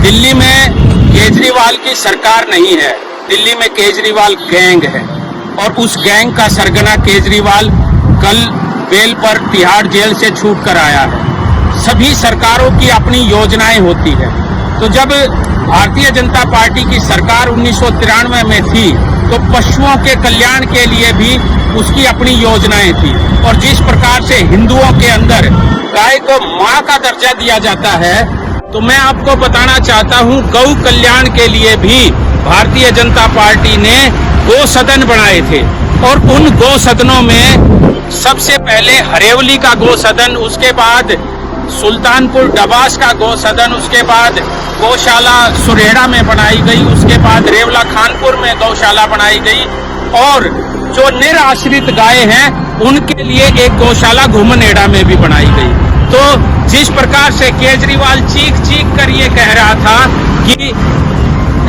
दिल्ली में केजरीवाल की सरकार नहीं है, दिल्ली में केजरीवाल गैंग है और उस गैंग का सरगना केजरीवाल कल बेल पर तिहाड़ जेल से छूट कर आया है। सभी सरकारों की अपनी योजनाएं होती है। तो जब भारतीय जनता पार्टी की सरकार 1993 में थी तो पशुओं के कल्याण के लिए भी उसकी अपनी योजनाएं थी। और जिस प्रकार से हिंदुओं के अंदर गाय को मां का दर्जा दिया जाता है, तो मैं आपको बताना चाहता हूं गौ कल्याण के लिए भी भारतीय जनता पार्टी ने गौ सदन बनाए थे। और उन गौ सदनों में सबसे पहले हरेवली का गौ सदन, उसके बाद सुल्तानपुर डबास का गौ सदन, उसके बाद गौशाला सुरेड़ा में बनाई गई, उसके बाद रेवला खानपुर में गौशाला बनाई गई और जो निराश्रित गाय हैं उनके लिए एक गौशाला घुमनेड़ा में भी बनाई गई। तो जिस प्रकार से केजरीवाल चीख चीख कर ये कह रहा था कि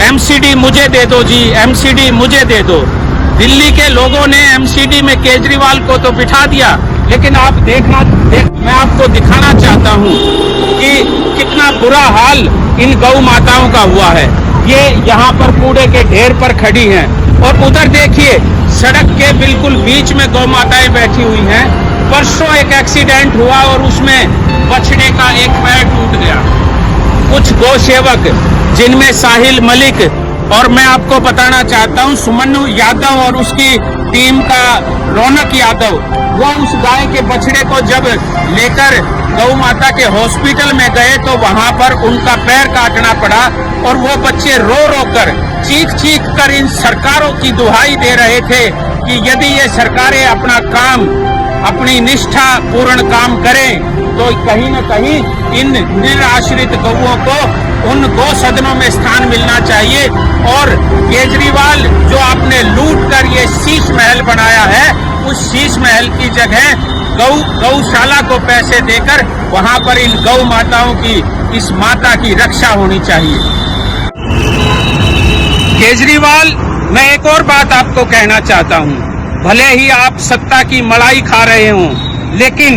एमसीडी मुझे दे दो जी, एमसीडी मुझे दे दो, दिल्ली के लोगों ने एमसीडी में केजरीवाल को तो बिठा दिया, लेकिन आप मैं आपको दिखाना चाहता हूं कि कितना बुरा हाल इन गौ माताओं का हुआ है। ये यहाँ पर कूड़े के ढेर पर खड़ी हैं और उधर देखिए सड़क के बिल्कुल बीच में गौ माताएं बैठी हुई हैं। परसों एक एक्सीडेंट हुआ और उसमें बछड़े का एक पैर टूट गया। कुछ गौ सेवक जिनमें साहिल मलिक और मैं आपको बताना चाहता हूं सुमनु यादव और उसकी टीम का रौनक यादव, वो उस गाय के बछड़े को जब लेकर गौ माता के हॉस्पिटल में गए तो वहां पर उनका पैर काटना पड़ा और वो बच्चे रो रो कर चीख चीख कर इन सरकारों की दुहाई दे रहे थे कि यदि ये सरकारें अपना काम, अपनी निष्ठा पूर्ण काम करें तो कहीं न कहीं इन निराश्रित गौओं को उन गौ सदनों में स्थान मिलना चाहिए। और केजरीवाल जो आपने लूट कर ये शीश महल बनाया है, उस शीश महल की जगह गौशाला को पैसे देकर वहां पर इन गौ माताओं की, इस माता की रक्षा होनी चाहिए। केजरीवाल, मैं एक और बात आपको कहना चाहता हूं, भले ही आप सत्ता की मलाई खा रहे हों, लेकिन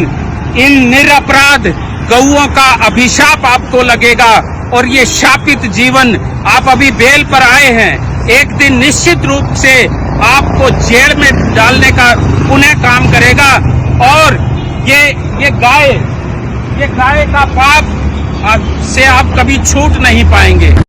इन निरपराध गौओं का अभिशाप आपको लगेगा और ये शापित जीवन, आप अभी बेल पर आए हैं, एक दिन निश्चित रूप से आपको जेल में डालने का पुनः काम करेगा। और ये गाय का पाप से आप कभी छूट नहीं पाएंगे।